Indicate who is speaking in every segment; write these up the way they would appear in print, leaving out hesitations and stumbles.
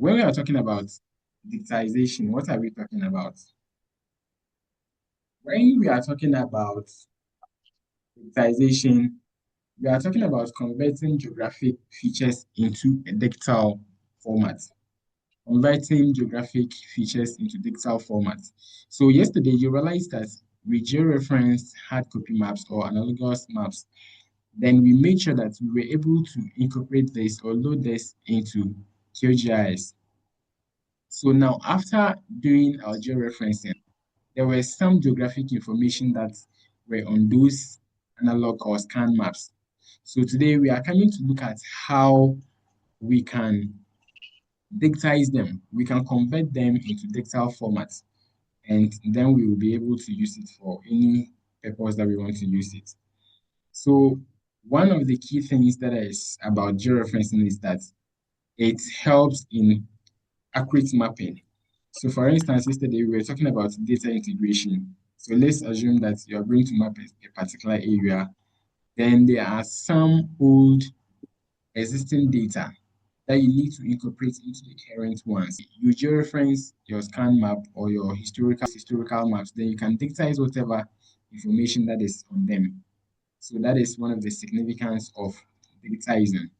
Speaker 1: When we are talking about digitization, what are we talking about? When we are talking about digitization, we are talking about converting geographic features into a digital format. Converting geographic features into digital format. So yesterday you realized that with georeferenced hard copy maps or analogous maps, then we made sure that we were able to incorporate this or load this into QGIS. So now after doing our georeferencing, there were some geographic information that were on those analog or scan maps. So today we are coming to look at how we can digitize them. We can convert them into digital formats, and then we will be able to use it for any purpose that we want to use it. So one of the key things that is about georeferencing is that it helps in accurate mapping. So for instance, yesterday we were talking about data integration. So let's assume that you are going to map a particular area. Then there are some old existing data that you need to incorporate into the current ones. You georeference your scan map or your historical maps, then you can digitize whatever information that is on them. So that is one of the significance of digitizing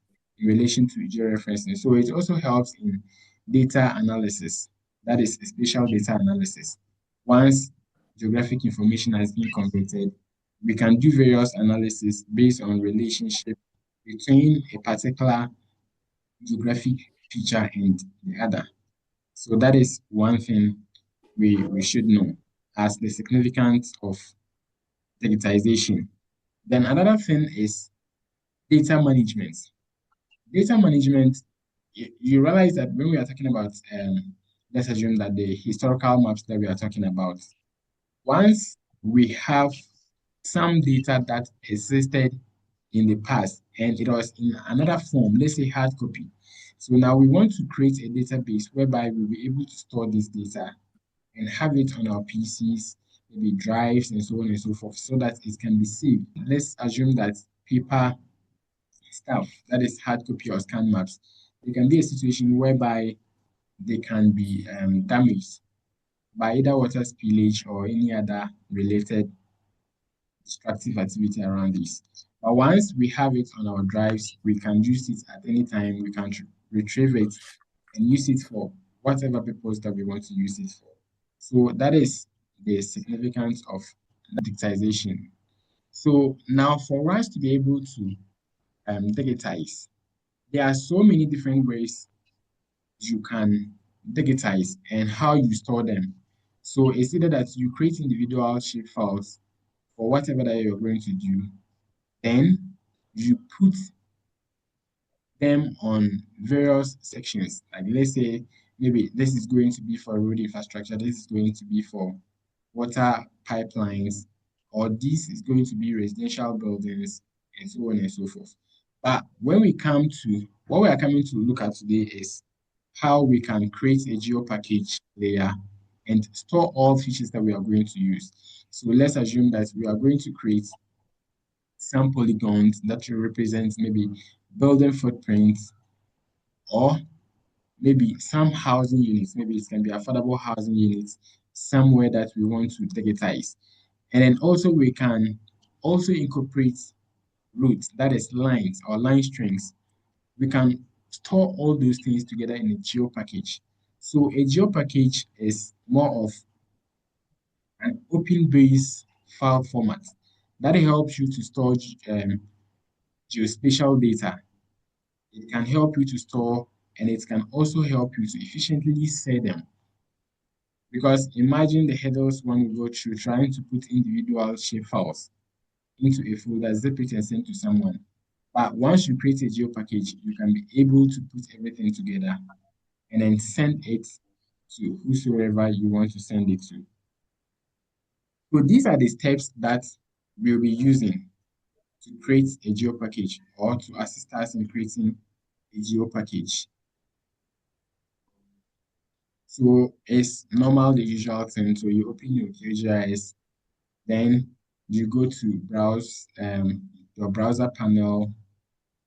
Speaker 1: in relation to georeferencing. So it also helps in data analysis, that is spatial data analysis. Once geographic information has been converted, we can do various analysis based on relationship between a particular geographic feature and the other. So that is one thing we should know as the significance of digitization. Then another thing is data management. Data management, you realize that when we are talking about, let's assume that the historical maps that we are talking about, once we have some data that existed in the past and it was in another form, let's say hard copy. So now we want to create a database whereby we'll be able to store this data and have it on our PCs, maybe drives and so on and so forth, so that it can be saved. Let's assume that paper stuff, that is hard copy or scan maps, there can be a situation whereby they can be damaged by either water spillage or any other related destructive activity around this. But once we have it on our drives, we can use it at any time. We can retrieve it and use it for whatever purpose that we want to use it for. So that is the significance of digitization. So now for us to be able to digitize, there are so many different ways you can digitize and how you store them. So it's either that you create individual shape files for whatever that you're going to do, then you put them on various sections. Like let's say maybe this is going to be for road infrastructure, this is going to be for water pipelines, or this is going to be residential buildings, and so on and so forth. But when we come to what we are coming to look at today is how we can create a GeoPackage layer and store all features that we are going to use. So let's assume that we are going to create some polygons that will represent maybe building footprints or maybe some housing units. Maybe it can be affordable housing units somewhere that we want to digitize. And then also we can also incorporate routes, that is lines or line strings. We can store all those things together in a geo package. So a geo package is more of an open base file format that helps you to store geospatial data. It can help you to store and it can also help you to efficiently share them. Because imagine the hurdles one will go through trying to put individual shape files into a folder, zip it and send to someone. But once you create a geo package, you can be able to put everything together and then send it to whosoever you want to send it to. So these are the steps that we'll be using to create a geo package or to assist us in creating a geo package. So it's normal, the usual thing. So you open your QGIS, then you go to browse your browser panel,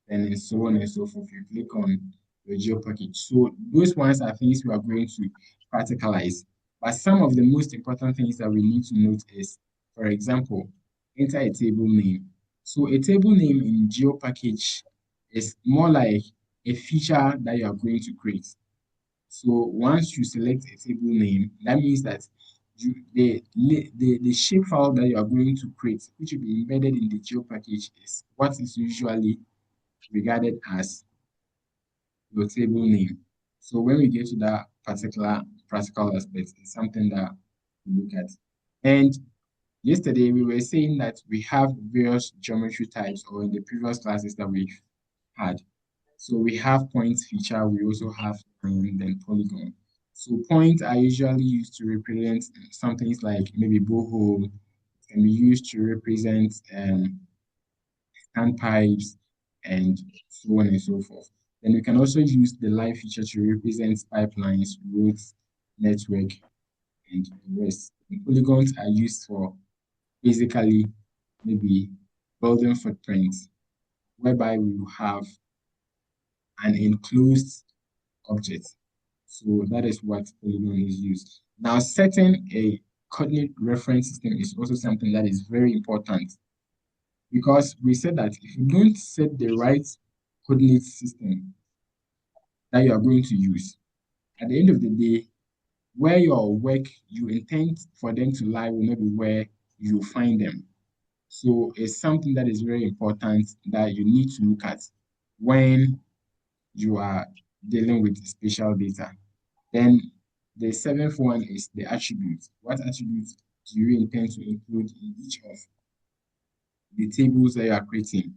Speaker 1: and so on and so forth. You click on your GeoPackage. So those ones are things we are going to practicalize. But some of the most important things that we need to note is, for example, enter a table name. So a table name in GeoPackage is more like a feature that you are going to create. So once you select a table name, that means that the shape file that you are going to create, which will be embedded in the GeoPackage, is what is usually regarded as your table name. So when we get to that particular practical aspect, it's something that we look at. And yesterday we were saying that we have various geometry types, or in the previous classes that we've had. So we have point feature, we also have line, then polygon. So points are usually used to represent some things like maybe borehole, can be used to represent standpipes, and so on and so forth. Then we can also use the line feature to represent pipelines, roads, network, and the rest. And polygons are used for basically maybe building footprints, whereby we will have an enclosed object. So that is what polygon is used. Now, setting a coordinate reference system is also something that is very important, because we said that if you don't set the right coordinate system that you are going to use, at the end of the day, where your work you intend for them to lie will not be where you find them. So it's something that is very important that you need to look at when you are dealing with spatial data. Then the seventh one is the attributes. What attributes do you intend to include in each of the tables that you are creating?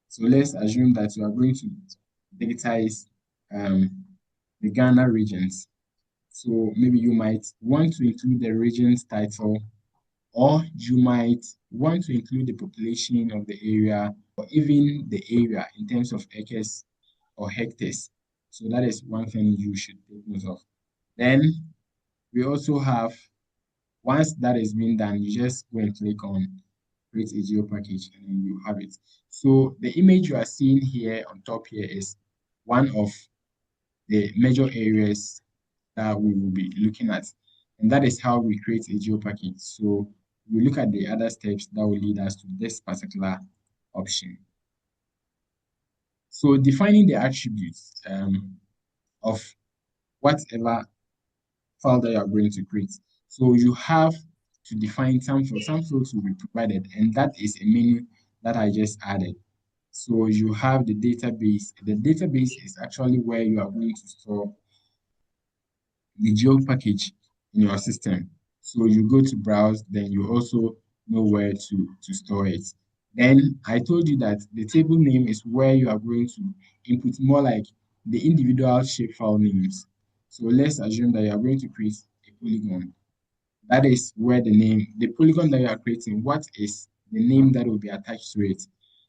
Speaker 1: So let's assume that you are going to digitize um, the Ghana regions. So maybe you might want to include the region's title, or you might want to include the population of the area, or even the area in terms of acres or hectares. So that is one thing you should take note of. Then we also have, once that is being done, you just go and click on create a geo package, and then you have it. So the image you are seeing here on top here is one of the major areas that we will be looking at. And that is how we create a geo package. So we look at the other steps that will lead us to this particular option. So defining the attributes of whatever file that you are going to create. So you have to define some fields. Some fields will be provided, and that is a menu that I just added. So you have the database. The database is actually where you are going to store the geo package in your system. So you go to browse, then you also know where to store it. Then I told you that the table name is where you are going to input more like the individual shapefile names. So let's assume that you are going to create a polygon. That is where the polygon that you are creating, what is the name that will be attached to it?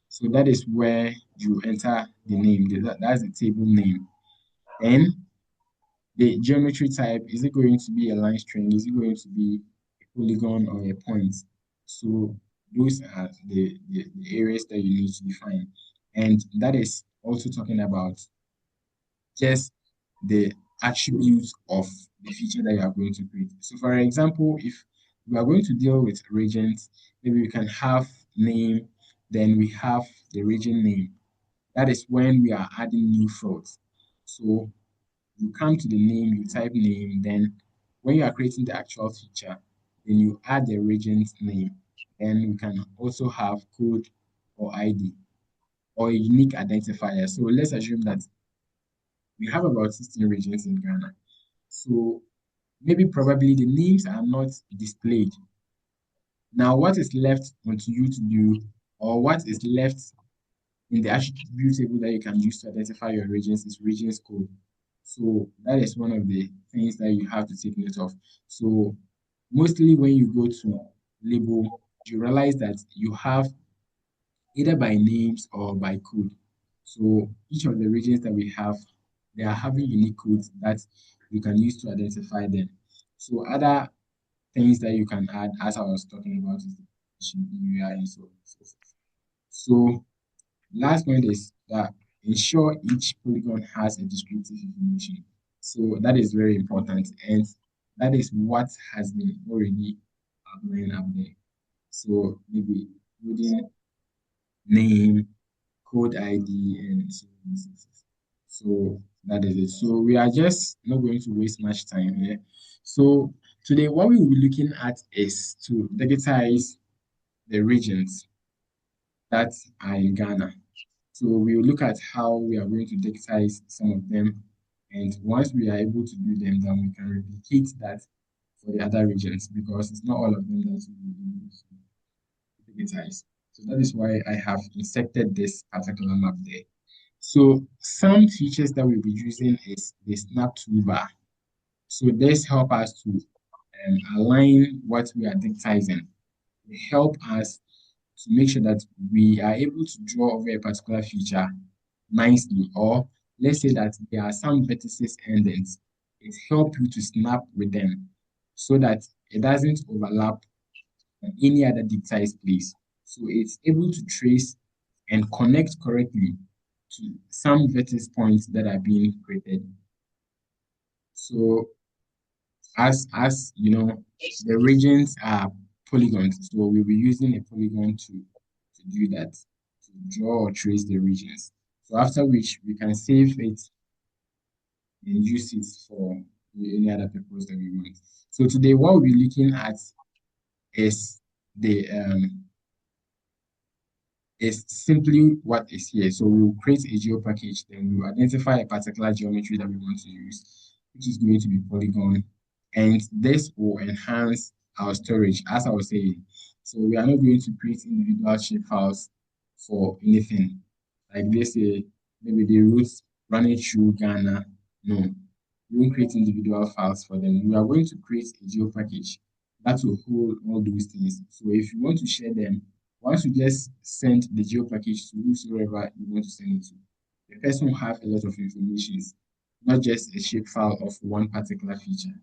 Speaker 1: So that is where you enter the name. That's the table name. Then the geometry type, is it going to be a line string? Is it going to be a polygon or a point? So those are the areas that you need to define. And that is also talking about just the attributes of the feature that you are going to create. So for example, if we are going to deal with regions, maybe we can have name, then we have the region name. That is when we are adding new fields. So you come to the name, you type name, then when you are creating the actual feature, then you add the region's name. Then we can also have code or ID or a unique identifier. So let's assume that we have about 16 regions in Ghana. So maybe probably the names are not displayed. Now, what is left onto you to do, or what is left in the attribute table that you can use to identify your regions, is regions code. So that is one of the things that you have to take note of. So mostly when you go to label, you realize that you have either by names or by code. So each of the regions that we have, they are having unique codes that you can use to identify them. So other things that you can add, as I was talking about, is the population area and so on and so forth. So last point is that ensure each polygon has a descriptive information. So that is very important, and that is what has been already outlined up there. So maybe including name, code ID, and so on and so forth. So that is it. So we are just not going to waste much time here. So today, what we will be looking at is to digitize the regions that are in Ghana. So we will look at how we are going to digitize some of them. And once we are able to do them, then we can replicate that for the other regions because it's not all of them that we will be able to digitize. So that is why I have inserted this particular map there. So some features that we'll be using is the snap toolbar. So this help us to align what we are digitizing. It help us to make sure that we are able to draw over a particular feature nicely, or let's say that there are some vertices endings. It helps you to snap with them so that it doesn't overlap any other digitized place. So it's able to trace and connect correctly to some vertex points that are being created. So as you know, the regions are polygons. So we'll be using a polygon to do that, to draw or trace the regions. So after which we can save it and use it for any other purpose that we want. So today what we'll be looking at is the is simply what is here. So we'll create a GeoPackage, then we'll identify a particular geometry that we want to use, which is going to be polygon. And this will enhance our storage, as I was saying. So we are not going to create individual shape files for anything. Like they say, maybe the roots running through Ghana. No, we won't create individual files for them. We are going to create a GeoPackage that will hold all those things. So if you want to share them, once you just send the GeoPackage to whosoever you want to send it to, the person will have a lot of information, not just a shape file of one particular feature.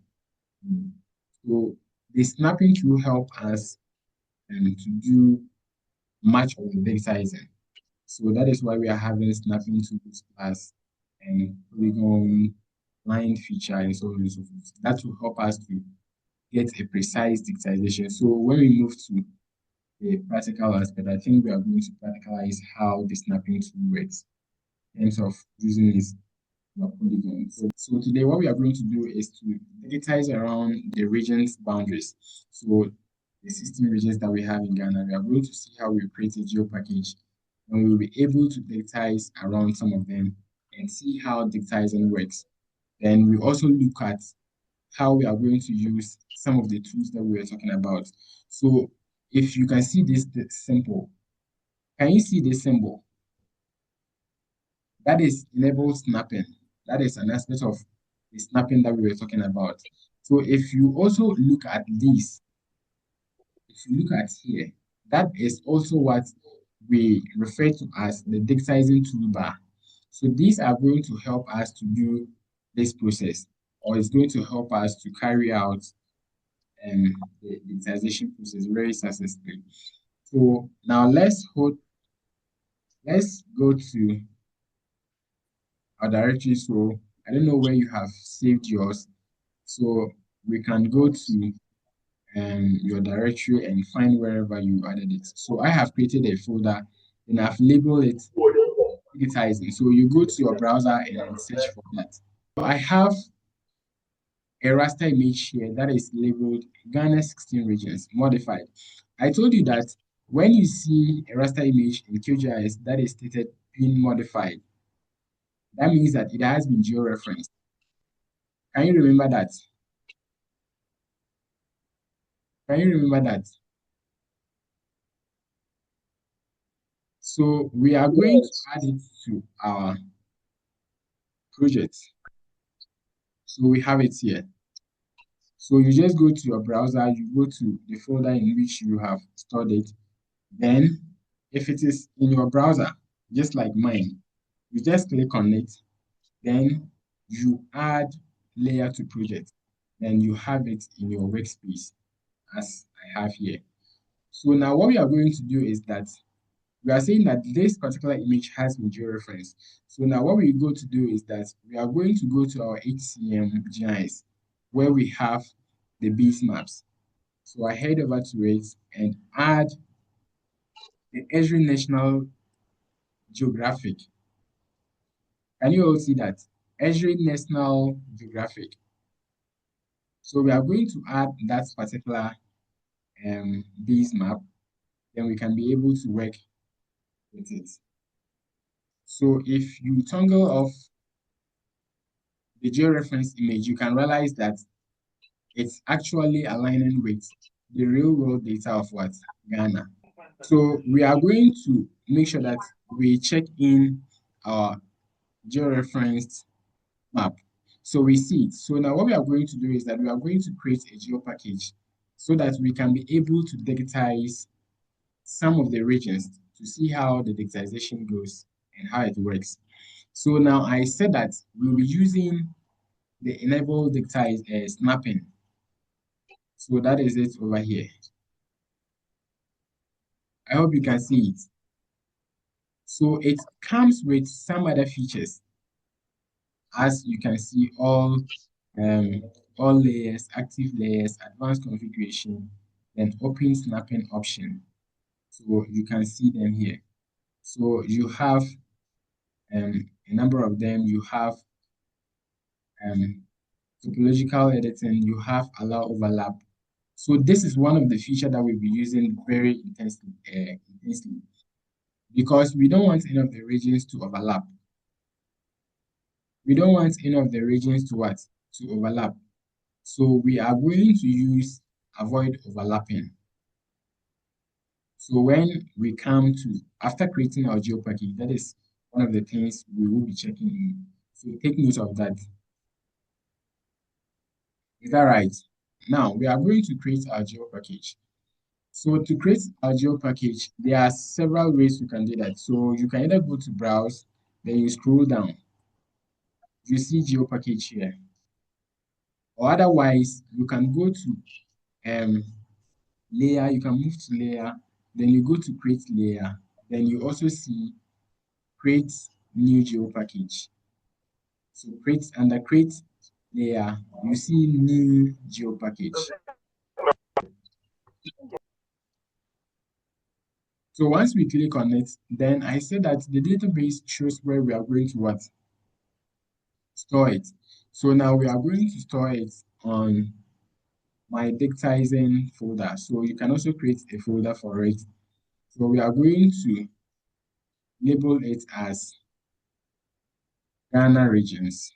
Speaker 1: So the snapping tool help us to do much of the digitizing. So that is why we are having snapping tools plus polygon line feature and so on and so forth. That will help us to get a precise digitization. So when we move to the practical aspect, I think we are going to practicalize how the snapping tool works in terms of using this polygon. So today what we are going to do is to digitize around the region's boundaries. So the 16 regions that we have in Ghana, we are going to see how we create a geo package and we will be able to digitize around some of them and see how digitizing works. Then we also look at how we are going to use some of the tools that we were talking about. So if you can see this symbol, can you see this symbol? That is enable snapping. That is an aspect of the snapping that we were talking about. So if you also look at this, if you look at here, that is also what we refer to as the digitizing toolbar. So these are going to help us to do this process, or it's going to help us to carry out the digitization process very successfully. So now let's go to our directory. So I don't know where you have saved yours. So we can go to your directory and find wherever you added it. So I have created a folder and I've labeled it digitizing. So you go to your browser and search for that. So I have a raster image here that is labeled Ghana 16 regions modified. I told you that when you see a raster image in QGIS that is stated being modified, that means that it has been georeferenced. Can you remember that? Can you remember that? So we are going to add it to our project. So we have it here. So you just go to your browser, you go to the folder in which you have stored it. Then if it is in your browser, just like mine, you just click on it. Then you add layer to project. Then you have it in your workspace as I have here. So now what we are going to do is that We are saying that this particular image has a georeference. So now what we go to do is that we are going to go to our HCM GIS where we have the base maps. So I head over to it and add the Esri National Geographic. Can you all see that? Esri National Geographic. So we are going to add that particular base map, then we can be able to work with it. So if you toggle off the georeference image, you can realize that it's actually aligning with the real world data of what? Ghana. So we are going to make sure that we check in our georeferenced map. So we see it. So now what we are going to do is that we are going to create a GeoPackage so that we can be able to digitize some of the regions to see how the digitization goes and how it works. So now I said that we'll be using the enable digitize snapping. So that is it over here. I hope you can see it. So it comes with some other features. As you can see, all layers, active layers, advanced configuration, then open snapping option. So you can see them here. So you have a number of them. You have topological editing. You have allow overlap. So this is one of the features that we'll be using very intensely because we don't want any of the regions to overlap. We don't want any of the regions to what? To overlap. So we are going to use avoid overlapping. So when we come to, after creating our GeoPackage, that is one of the things we will be checking in. So take note of that. Is that right? Now we are going to create our GeoPackage. So to create our GeoPackage, there are several ways you can do that. So you can either go to browse, then you scroll down. You see GeoPackage here. Or otherwise, you can go to layer, you can move to layer, then you go to create layer, then you also see create new GeoPackage. So create under create layer, you see new GeoPackage. So once we click on it, then I say that the database shows where we are going to what? Store it. So now we are going to store it on my digitizing folder. So you can also create a folder for it. So we are going to label it as Ghana regions,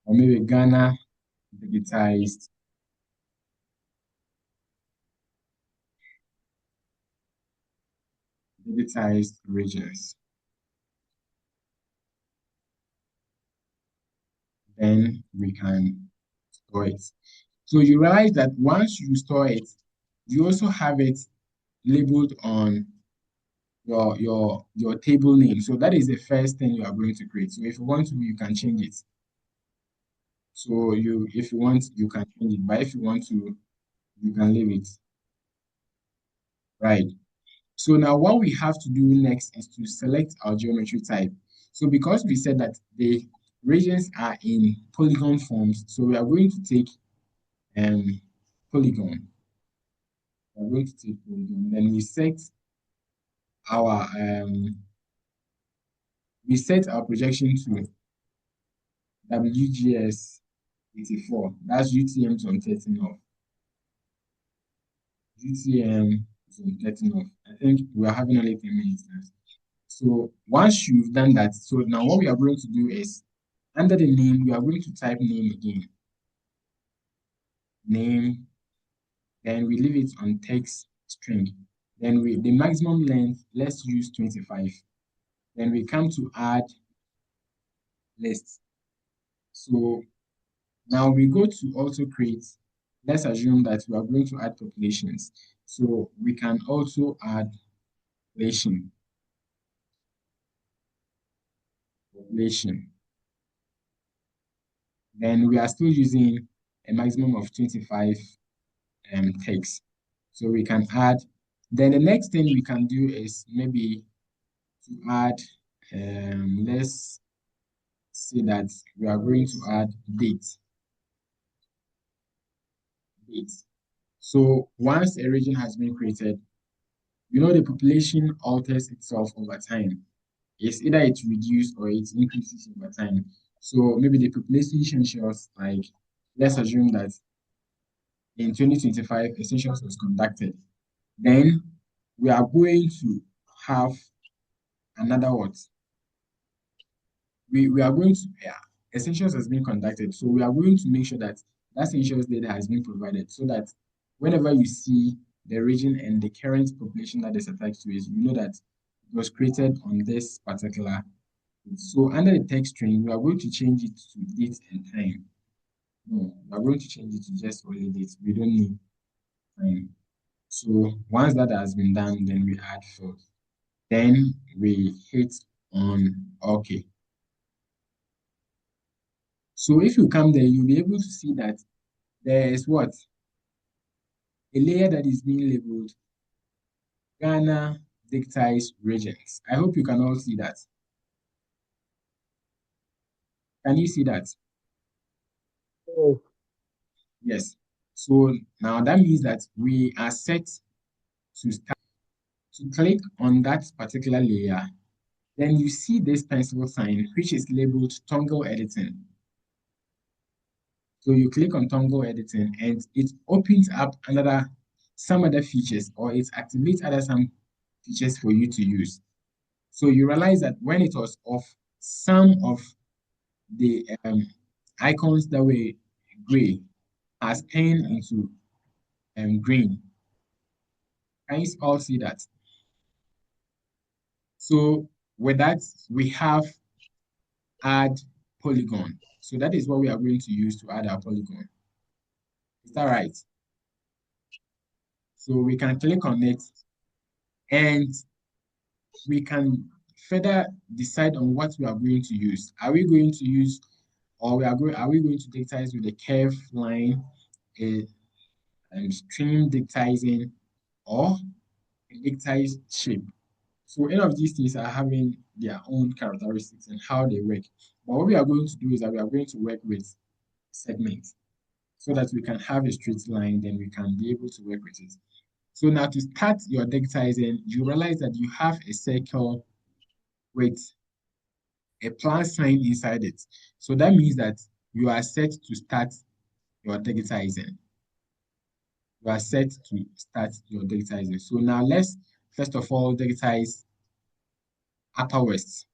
Speaker 1: or maybe Ghana digitized regions. Then we can store it. So you realize that once you store it, you also have it labeled on your table name. So that is the first thing you are going to create. So if you want to, you can change it. So if you want, you can change it. But if you want to, you can leave it. Right. So now what we have to do next is to select our geometry type. So because we said that the regions are in polygon forms, so we are going to take polygon. We're going to take polygon. Then our we set our projection to WGS 84. That's UTM zone 13 off. UTM zone 13 off. I think we are having only 10 minutes left. So once you've done that, so now what we are going to do is under the name, we are going to type name again. Name, then we leave it on text string. Then the maximum length, let's use 25. Then we come to add list. So now we go to also create. Let's assume that we are going to add populations. So we can also add population. Then we are still using a maximum of 25 text. So we can add Then the next thing we can do is maybe to add, let's say that we are going to add date. Date. So once a region has been created, the population alters itself over time. It's either it reduces or it increases over time. So maybe the population shows like, let's assume that in 2025 a census was conducted. Then we are going to have another what? We are going to, yeah, a census has been conducted. So we are going to make sure that that census data has been provided so that whenever you see the region and the current population that is attached to it, you know that it was created on this particular. So under the text string, we are going to change it to date and time. No, we are going to change it to just only date. We don't need time. So once that has been done, then we add field. Then we hit on OK. So if you come there, you'll be able to see that there is what? A layer that is being labeled Ghana digitized regions. I hope you can all see that. Can you see that?
Speaker 2: Yes.
Speaker 1: Yes. So now that means that we are set to start to click on that particular layer. Then you see this pencil sign, which is labeled toggle editing. So you click on toggle editing and it opens up some other features, or it activates some features for you to use. So you realize that when it was off, some of the icons that were gray has turned into green. Can you all see that? So with that, we have add polygon. So that is what we are going to use to add our polygon. Is that right? So we can click on it and we can further decide on what we are going to use. Are we going to use, or are we going to digitize with a curve line, a stream digitizing, or a digitized shape? So any of these things are having their own characteristics and how they work. But what we are going to do is that we are going to work with segments so that we can have a straight line, then we can be able to work with it. So now to start your digitizing, you realize that you have a circle with a plus sign inside it. So that means that you are set to start your digitizing. You are set to start your digitizing. So now let's first of all digitize Upper West.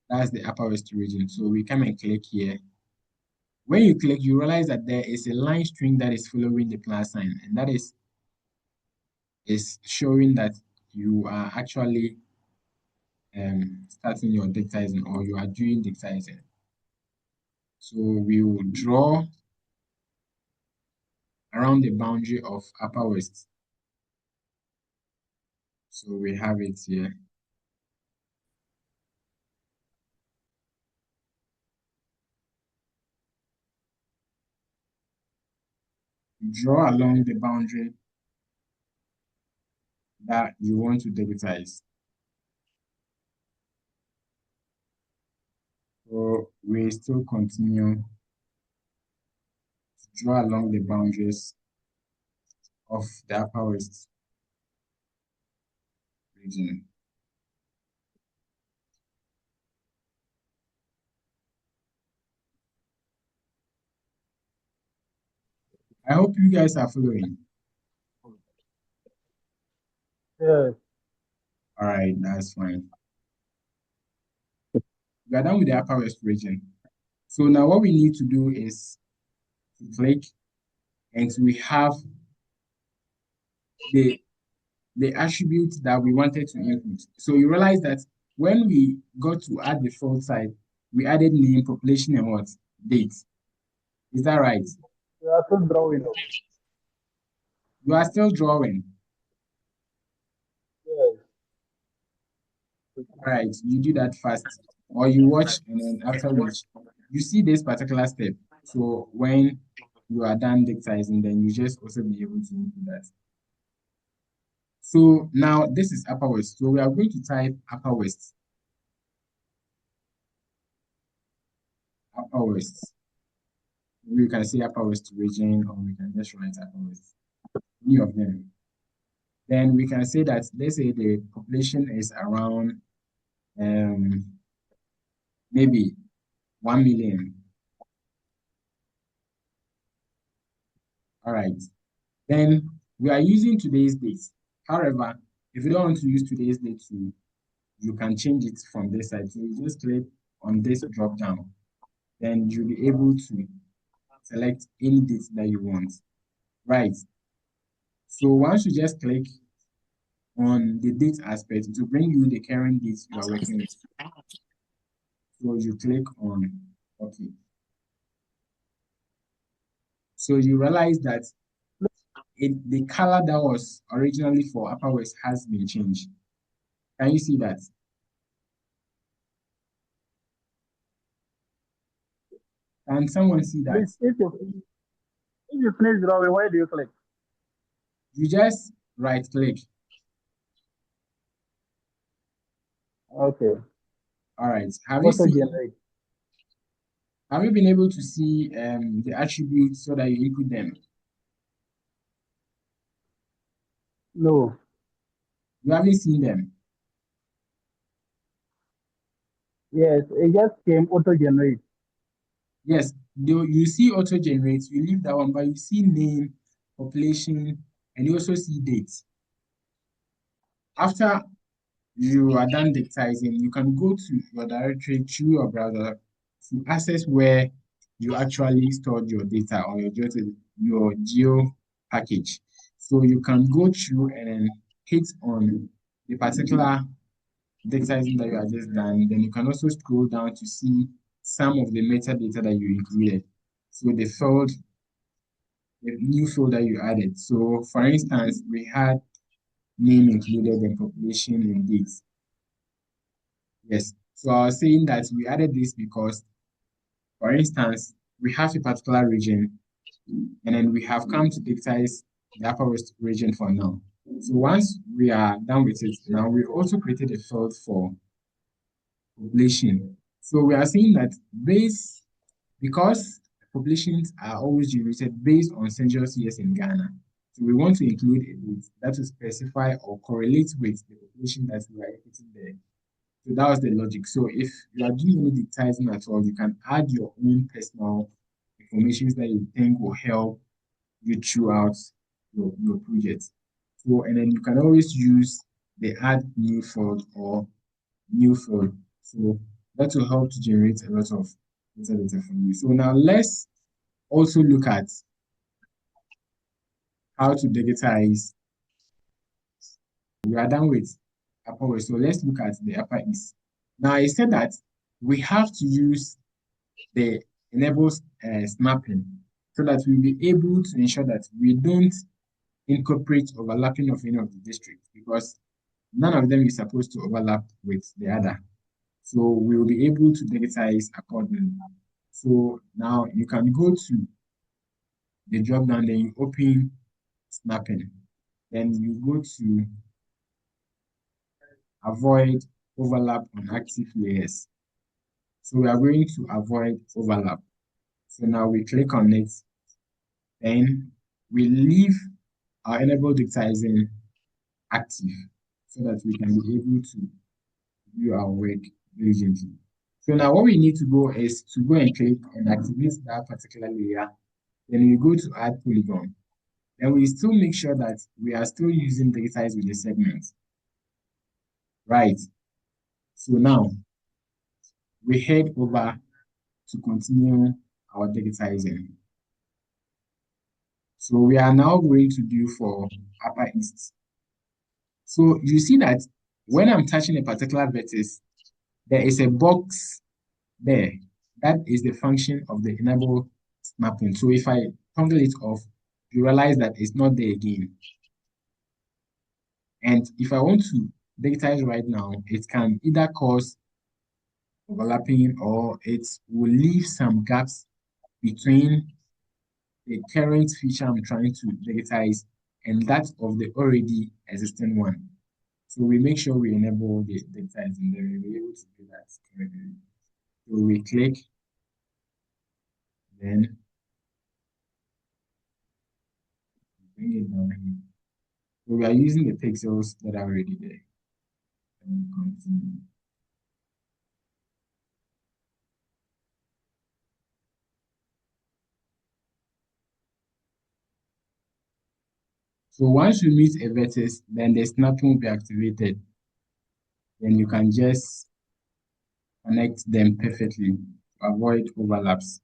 Speaker 1: That's the Upper West region. So we come and click here. When you click, you realize that there is a line string that is following the plus sign, and that is showing that you are actually starting your digitizing, or you are doing digitizing. So we will draw around the boundary of Upper West. So we have it here. Draw along the boundary that you want to digitize. So we still continue to draw along the boundaries of the Upper West region. I hope you guys are following.
Speaker 2: Yes.
Speaker 1: All right, that's fine. We are done with the Upper West region. So now what we need to do is to click, and we have the attribute that we wanted to input. So you realize that when we got to add the field side, we added name, population, and what? Date. Is that right?
Speaker 2: We are still drawing.
Speaker 1: You are still drawing.
Speaker 2: Yes.
Speaker 1: All right, you do that fast, or you watch, and then after which you see this particular step. So when you are done digitizing, then you just also be able to do that. So now this is Upper West. So we are going to type Upper West. Upper West. We can say Upper West region, or we can just write Upper West. Any of them. Then we can say that, let's say the population is around um, maybe 1 million. All right. Then we are using today's date. However, if you don't want to use today's date, you can change it from this side. So you just click on this drop down. Then you'll be able to select any date that you want. Right. So once you just click on the date aspect, it will bring you the current dates you are working with. So you click on OK. So you realize that the color that was originally for Upper West has been changed. Can you see that? Can someone see that?
Speaker 2: Please, if you finish drawing, where do you click?
Speaker 1: You just right click.
Speaker 2: Okay.
Speaker 1: All right.
Speaker 2: Auto generate.
Speaker 1: Have you been able to see the attributes so that you input them?
Speaker 2: No.
Speaker 1: You haven't seen them.
Speaker 2: Yes, it just came auto generate.
Speaker 1: Yes, you see auto generate, you leave that one, but you see name, population, and you also see dates. After you are done digitizing, you can go to your directory through your browser to access where you actually stored your data or your geo package. So you can go through and then hit on the particular digitizing that you have just done. Then you can also scroll down to see some of the metadata that you included. So the new field that you added. So for instance, we had name included and population and dates. Yes. So I was saying that we added this because, for instance, we have a particular region and then we have come to digitize the Upper West region for now. So once we are done with it, now we also created a field for population. So we are saying that because populations are always generated based on census years in Ghana. So we want to include a date that will specify or correlate with the population that we are putting there. So that was the logic. So if you are doing any digitizing at all, you can add your own personal information that you think will help you throughout your project. So, and then you can always use the add new field or new field. So that will help to generate a lot of metadata for you. So now let's also look at how to digitize. We are done with Upper West. So let's look at the Upper East. Now I said that we have to use the enables snapping so that we'll be able to ensure that we don't incorporate overlapping of any of the districts because none of them is supposed to overlap with the other. So we will be able to digitize accordingly. So now you can go to the drop down, then you open snapping. Then you go to avoid overlap on active layers. So we are going to avoid overlap. So now we click on it, then we leave our enable digitizing active so that we can be able to do our work diligently. So now what we need to go is to go and click and activate that particular layer. Then we go to add polygon. Then we still make sure that we are still using digitize with the segments. Right. So now we head over to continue our digitizing. So we are now going to do for Upper East. So you see that when I'm touching a particular vertex, there is a box there. That is the function of the enable snapping. So if I toggle it off, you realize that it's not there again. And if I want to digitize right now, it can either cause overlapping or it will leave some gaps between the current feature I'm trying to digitize and that of the already existing one. So we make sure we enable the digitize and then we'll be able to do that correctly. So we click, then bring it down here. So we are using the pixels that are already there. And we continue. So once you meet a vertex, then the snapping will be activated. Then you can just connect them perfectly to avoid overlaps.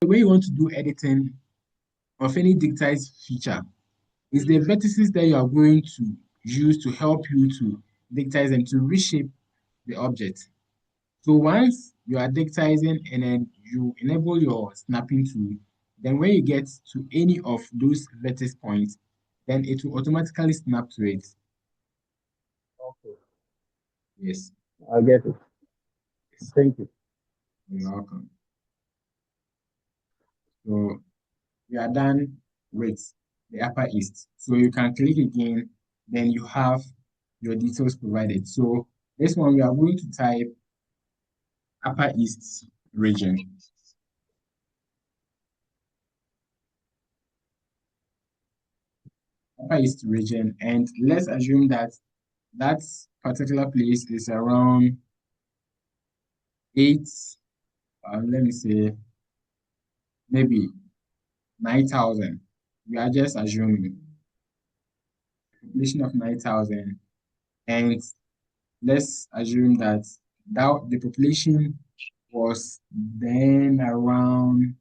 Speaker 1: The way you want to do editing of any digitized feature is the vertices that you are going to use to help you to digitize and to reshape the object. So once you are digitizing and then you enable your snapping tool, then when you get to any of those vertex points, then it will automatically snap to it.
Speaker 2: Okay,
Speaker 1: Yes,
Speaker 2: I get it.
Speaker 1: yes,
Speaker 2: Thank you.
Speaker 1: you're welcome. So we are done with the upper east. So you can click again, then you have your details provided. So this one we are going to type upper east region. Upper east region, and let's assume that that particular place is around eight, let me say maybe 9,000. We are just assuming population of 9,000, and let's assume that the population was then around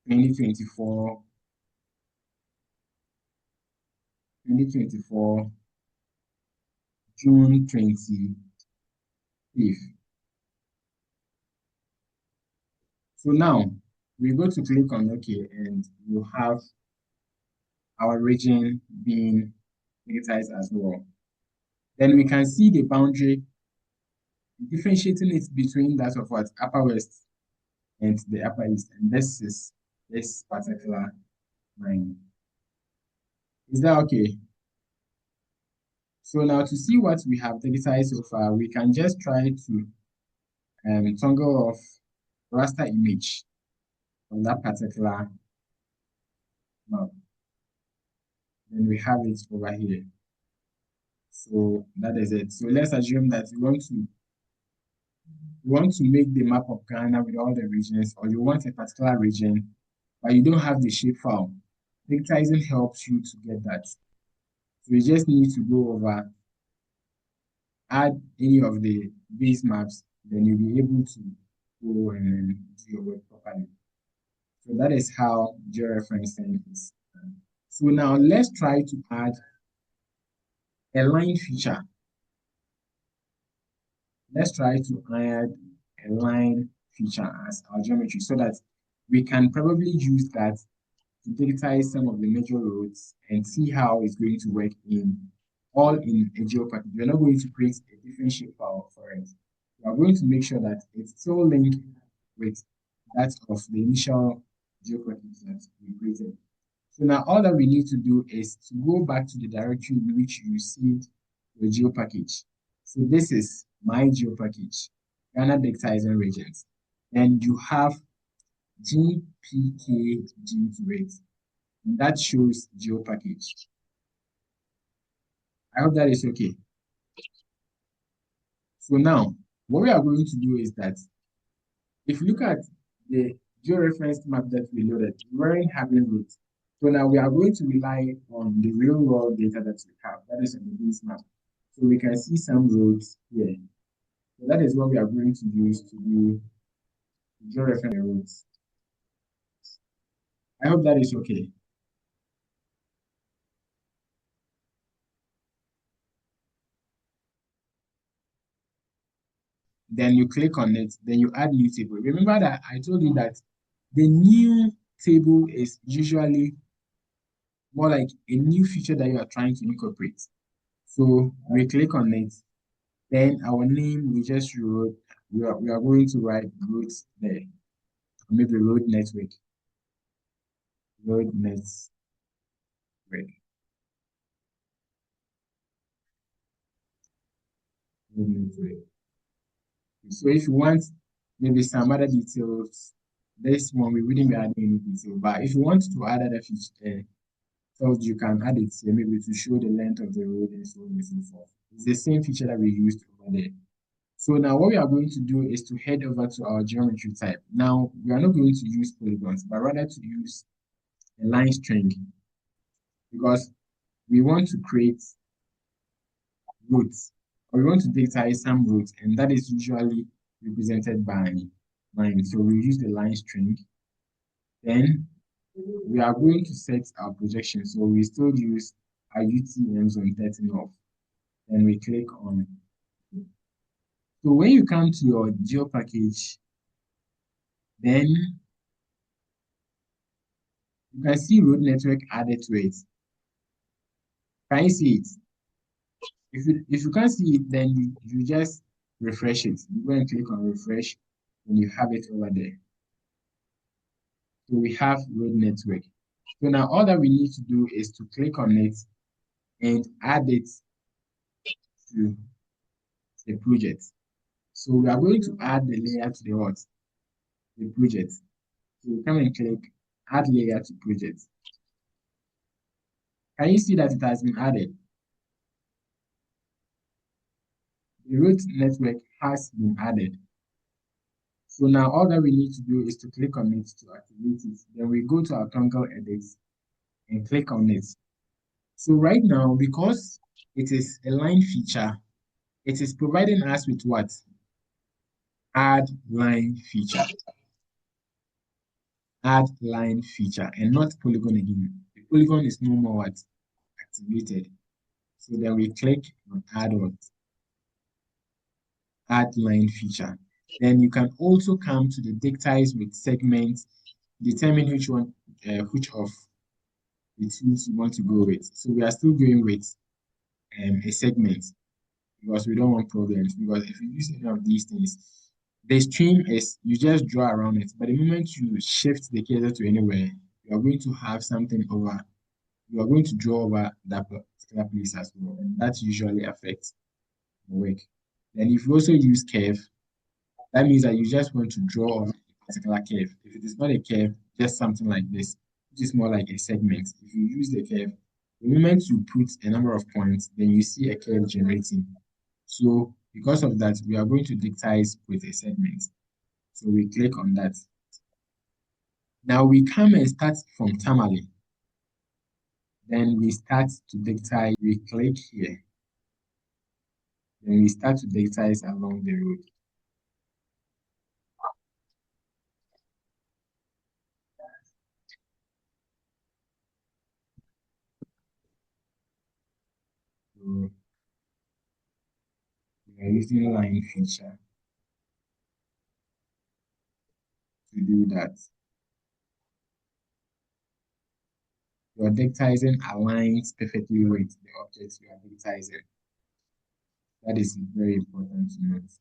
Speaker 1: 2024, 2024, June 25th. So now we go to click on OK, and you have our region being digitized as well. Then we can see the boundary, differentiating it between that of what upper west and the upper east, and this is this particular line. Is that okay? So now to see what we have digitized so far, we can just try to toggle off raster image on that particular map. Then we have it over here. So that is it. So let's assume that you want to make the map of Ghana with all the regions, or you want a particular region, but you don't have the shape file. Digitizing helps you to get that. So you just need to go over, add any of the base maps, then you'll be able to go and do your work properly. So that is how georeferencing is done. So now let's try to add a line feature. Let's try to add a line feature as our geometry so that we can probably use that to digitize some of the major roads and see how it's going to work all in a GeoPackage. We're not going to create a different shape file for it. We are going to make sure that it's still linked with that of the initial GeoPackage that we created. So now all that we need to do is to go back to the directory in which you received your GeoPackage. So this is my GeoPackage, Ghana Digitizing Regions. And you have GPKG to it. And that shows GeoPackage. I hope that is okay. So now, what we are going to do is that if you look at the georeferenced map that we loaded, we weren't having routes. So now we are going to rely on the real world data that we have, that is on the base map. So we can see some roads here. So that is what we are going to use to do georeferenced roads. I hope that is okay. Then you click on it, then you add new table. Remember that I told you that the new table is usually more like a new feature that you are trying to incorporate. So we click on it, then our name we just wrote, we are going to write roads there, maybe road network. road network. Road network. So if you want maybe some other details, this one we wouldn't be adding any detail. But if you want to add other features, so you can add it here, maybe to show the length of the road and so on and so forth. It's the same feature that we used over there. So now what we are going to do is to head over to our geometry type. Now we are not going to use polygons, but rather to use a line string because we want to create routes or we want to digitize some routes, and that is usually represented by line. So we use the line string. Then we are going to set our projection. So we still use our UTMs on 13 off. Then we click on. So when you come to your GeoPackage, then you can see road network added to it. Can you see it? If you can't see it, then you just refresh it. You go and click on refresh, and you have it over there. So we have road network. So now all that we need to do is to click on it and add it to the project. So we are going to add the layer to the what? The project. So we come and click add layer to project. Can you see that it has been added? The root network has been added. So now all that we need to do is to click on it to activate it. Then we go to our toggle edits and click on it. So right now, because it is a line feature, it is providing us with what? Add line feature. Add line feature and not polygon again. The polygon is no more what? Activated. So then we click on add what? Add line feature. Then you can also come to the digitize with segments, determine which one, which of the tools you want to go with. So we are still going with a segment because we don't want problems. Because if you use any of these things, the stream is you just draw around it. But the moment you shift the cursor to anywhere, you are going to have something over. You are going to draw over that particular place as well, and that usually affects the work. Then if you also use curve, that means that you just want to draw on a particular curve. If it is not a curve, just something like this, which is more like a segment. If you use the curve, the moment you put a number of points, then you see a curve generating. So because of that, we are going to digitize with a segment. So we click on that. Now we come and start from Tamale. Then we start to digitize. We click here. Then we start to digitize along the road. So we are using line feature to do that. Your digitizing aligns perfectly with the objects you are digitizing. That is very important to note.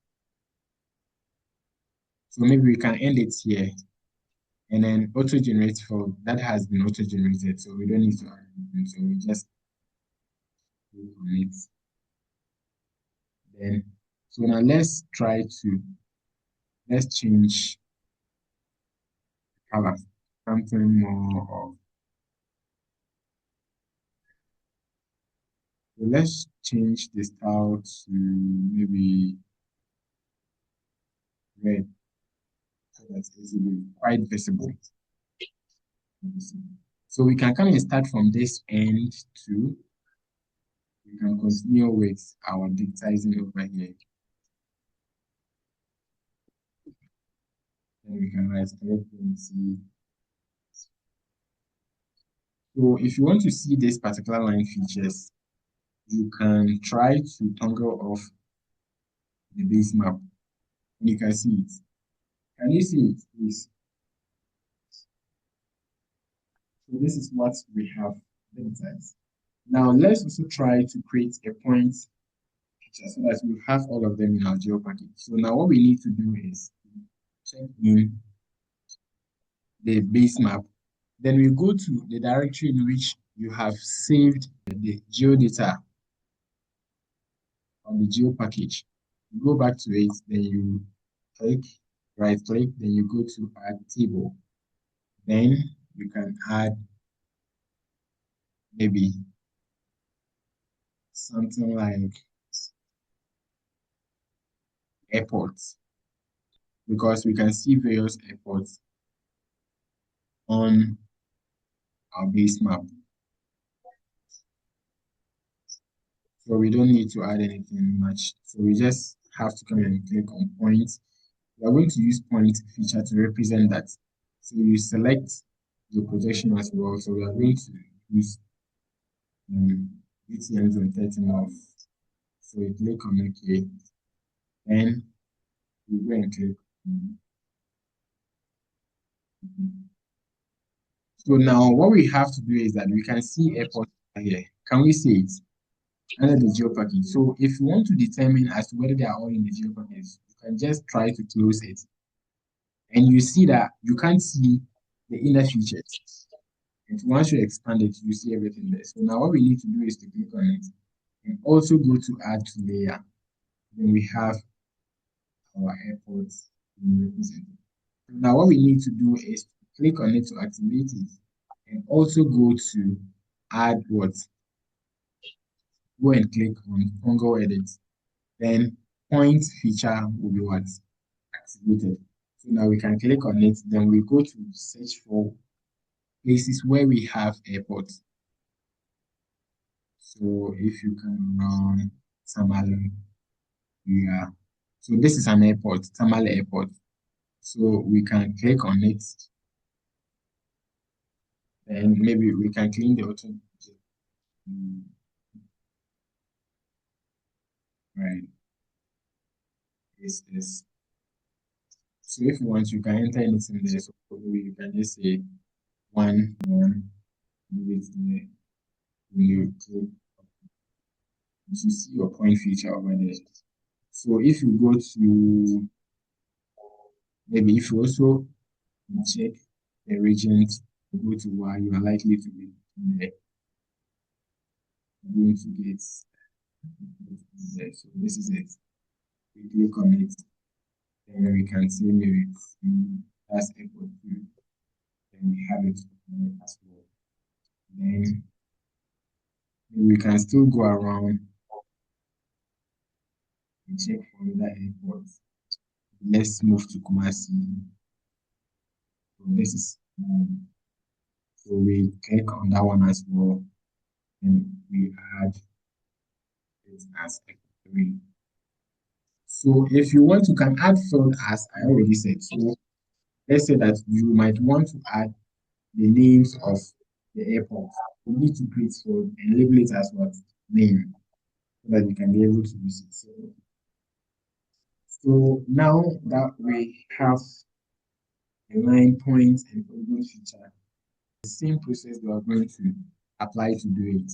Speaker 1: So maybe we can end it here and then auto-generate for that has been auto-generated. So we don't need to add anything. So we just click on it. Then so now let's change color. Something more of so let's change the style to maybe red so that it will be quite visible. So we can come and start from this end to we can continue with our digitizing over here. Then we can right click and see. So if you want to see this particular line features, you can try to toggle off the base map and you can see it. Can you see it, please? So this is what we have digitized. Now let's also try to create a point picture so that we have all of them in our GeoPackage. So now what we need to do is check in the base map Then we go to the directory in which you have saved the geodata on the GeoPackage. You go back to it, then you click, right click, then you go to add table. Then you can add maybe something like airports, because we can see various airports on our base map. So we don't need to add anything much. So we just have to come and click on points. We are going to use point feature to represent that. So you select your projection as well. So we are going to use UTMs on 13 off. So we click on OK, and we go and click. So now what we have to do is that we can see airport here. Can we see it under the GeoPackage? So if you want to determine as to whether they are all in the GeoPackage, you can just try to close it. And you see that you can't see the inner features. And once you expand it, you see everything there. So now what we need to do is to click on it and also go to add to layer. Then we have our airports represented. Now what we need to do is to click on it to activate it and also go to add what? Go and click on Congo edit. Then point feature will be what? Activated. So now we can click on it. Then we go to search for places where we have airports. So if you can run Tamale, yeah. So this is an airport, Tamale Airport. So we can click on it, and maybe we can clean the auto. Mm, right. Is so if you want, you can enter anything there. So probably you can just say one with the when you click, you see your point feature over there. So if you go to maybe if you also check the regions, you go to where you are likely to be there, you're going to get there. So this is it. We click on it, then we can see maybe that's equal to, then we have it as well. Then we can still go around and check for other airports. Let's move to Kumasi. So this is so we click on that one as well, and we add it as equal 3. So if you want, you can add field as I already said. So let's say that you might want to add the names of the airport. You need to create field and label it as what? Name, so that you can be able to use it. So now that we have the line points and polygon feature, the same process we are going to apply to do it.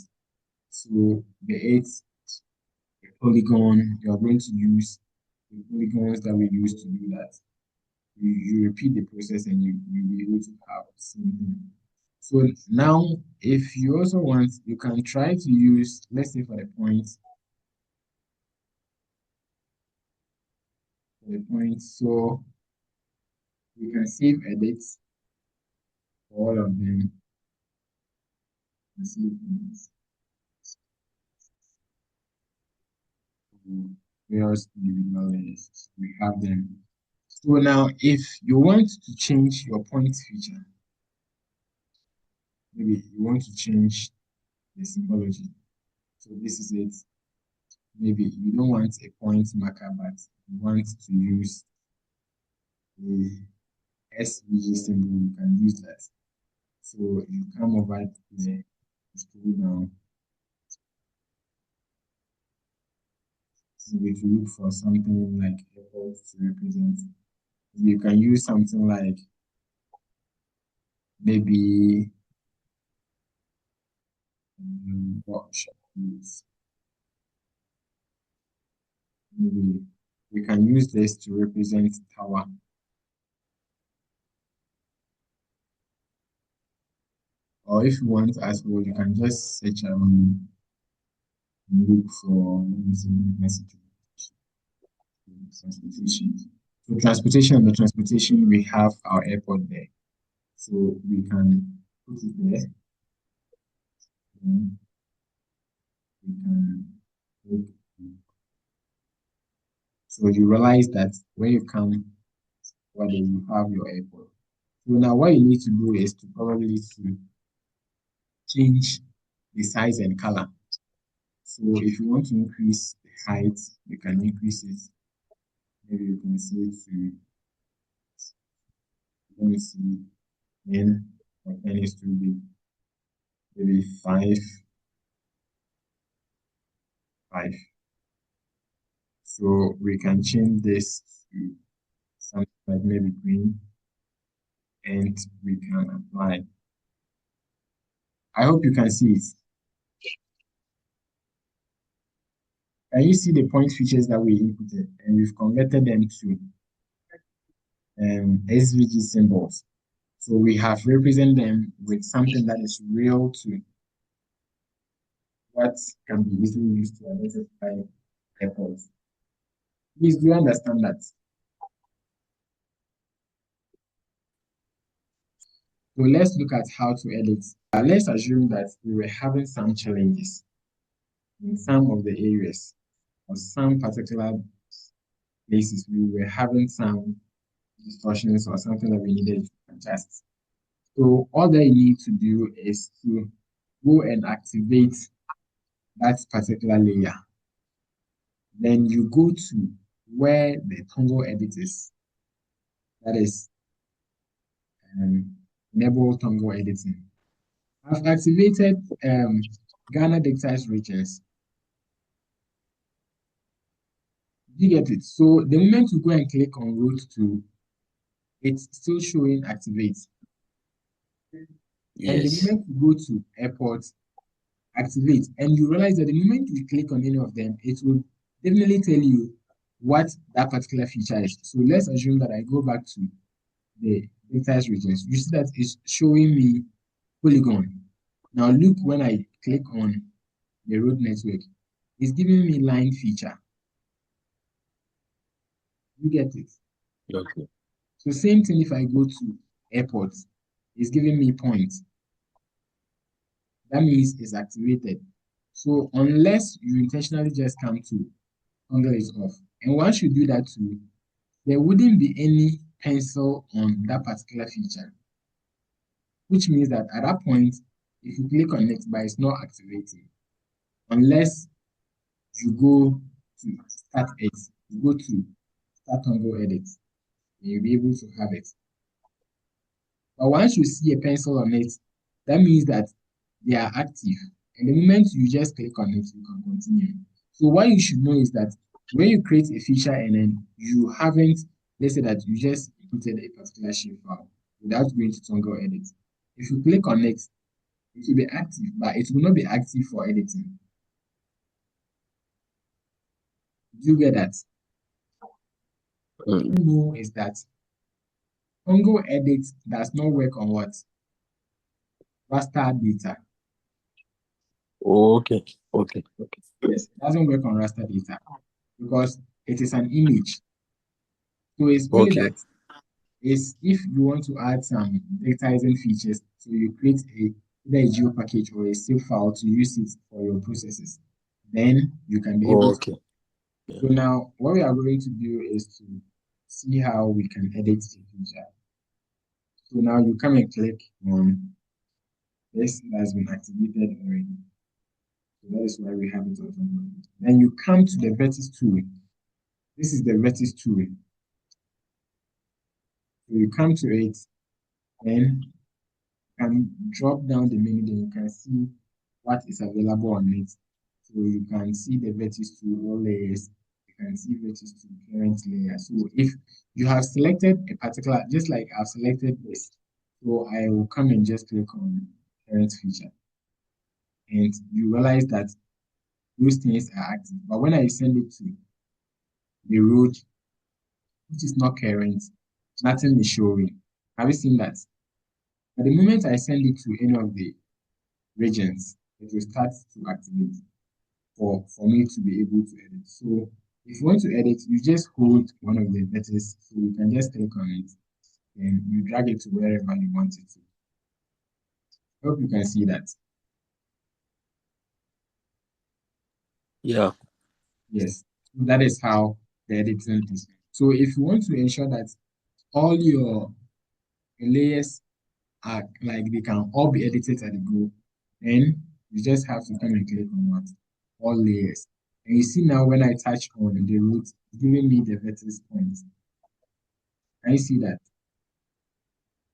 Speaker 1: So the 8 polygon, you are going to use the polygons that we use to do that. You repeat the process and you'll be able to have the same thing. So now, if you also want, you can try to use, let's say for the points, so we can save edits for all of them. And save things to various individual layers. We have them. So now, if you want to change your point feature, maybe you want to change the symbology. So this is it. Maybe you don't want a point marker, but you want to use the SVG symbol, you can use that. So you come over here, scroll down, so if you look for something like airport to represent, you can use something like maybe what should I use? Maybe we can use this to represent tower. Or if you want as well, you can just search around and look for, let me see, transportation. So transportation, on the transportation, we have our airport there. So we can put it there. And we can look. So you realize that when you come, what you have your airport. So now what you need to do is to probably to change the size and color. So if you want to increase the height, you can increase it. Maybe you can say to, let me see, 10, or 10 is too big. Maybe 5, 5. So we can change this to something like maybe green, and we can apply. I hope you can see it. Can you see the point features that we inputted and we've converted them to SVG symbols? So we have represented them with something that is real to what can be easily used to identify airports. Please, do you understand that? So let's look at how to edit. Let's assume that we were having some challenges in some of the areas or some particular places. We were having some distortions or something that we needed to adjust. So all that you need to do is to go and activate that particular layer. Then you go to where the toggle edit is. That is enable toggle editing. I've activated Ghana digitized regions. You get it? So the moment you go and click on route 2, it's still showing activate. And the
Speaker 3: Yes.
Speaker 1: moment you go to airport, activate, and you realize that the moment you click on any of them, it will definitely tell you what that particular feature is. So let's assume that I go back to the digitized regions. You see that it's showing me polygon. Now look, when I click on the road network, it's giving me line feature. You get it?
Speaker 3: Okay.
Speaker 1: So same thing if I go to airport, it's giving me points. That means it's activated. So unless you intentionally just come to toggle it off, and once you do that too, there wouldn't be any pencil on that particular feature, which means that at that point, if you click on it, but it's not activating, unless you go to start it, you go to start toggle edit, and you'll be able to have it. But once you see a pencil on it, that means that they are active. And the moment you just click on it, you can continue. So what you should know is that when you create a feature and then you haven't, let's say that you just inputted a particular shapefile without going to toggle edit. If you click on it, it will be active, but it will not be active for editing. Do you get that? What you know is that toggle edit does not work on what? Raster data.
Speaker 3: Okay.
Speaker 1: Yes, it doesn't work on raster data because it is an image. So it's only
Speaker 3: Okay.
Speaker 1: that is if you want to add some digitizing features, so you create either a GeoPackage or a save file to use it for your processes, then you can be able to.
Speaker 3: Okay.
Speaker 1: So now what we are going to do is to see how we can edit the feature. So now you come and click on this that has been activated already. So that is why we have it automatically. Then you come to the vertex tool. This is the vertex tool. So you come to it, then you can drop down the menu, then you can see what is available on it. So you can see the vertex tool, all layers. You can see vertex tool, parent layer. So if you have selected a particular, just like I've selected this, so I will come and just click on parent feature. And you realize that those things are active. But when I send it to the road, which is not current, nothing is showing. Have you seen that? At the moment I send it to any of the regions, it will start to activate for me to be able to edit. So if you want to edit, you just hold one of the letters, so you can just click on it and you drag it to wherever you want it to. Hope you can see that.
Speaker 3: Yeah.
Speaker 1: Yes, that is how the editing is. So if you want to ensure that all your layers are like they can all be edited at the go, then you just have to come and click on what? All layers. And you see now when I touch on the root, it's giving me the vertex points. Can you see that?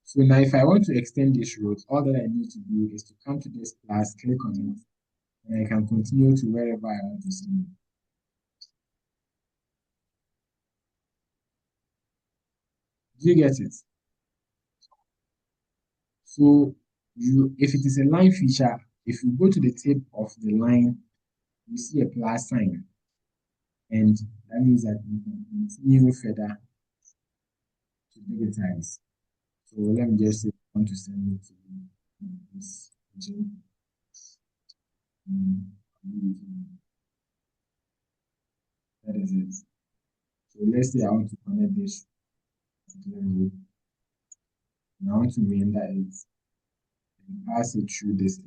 Speaker 1: So now if I want to extend this road, all that I need to do is to come to this plus, click on it, and I can continue to wherever I want to send it. Do you get it? So you, if it is a line feature, if you go to the tip of the line, you see a plus sign, and that means that you can continue further to digitize. So let me just say I want to send it to this region. Mm, That is it. So let's say I want to connect this particular road, and I want to render it and pass it through this.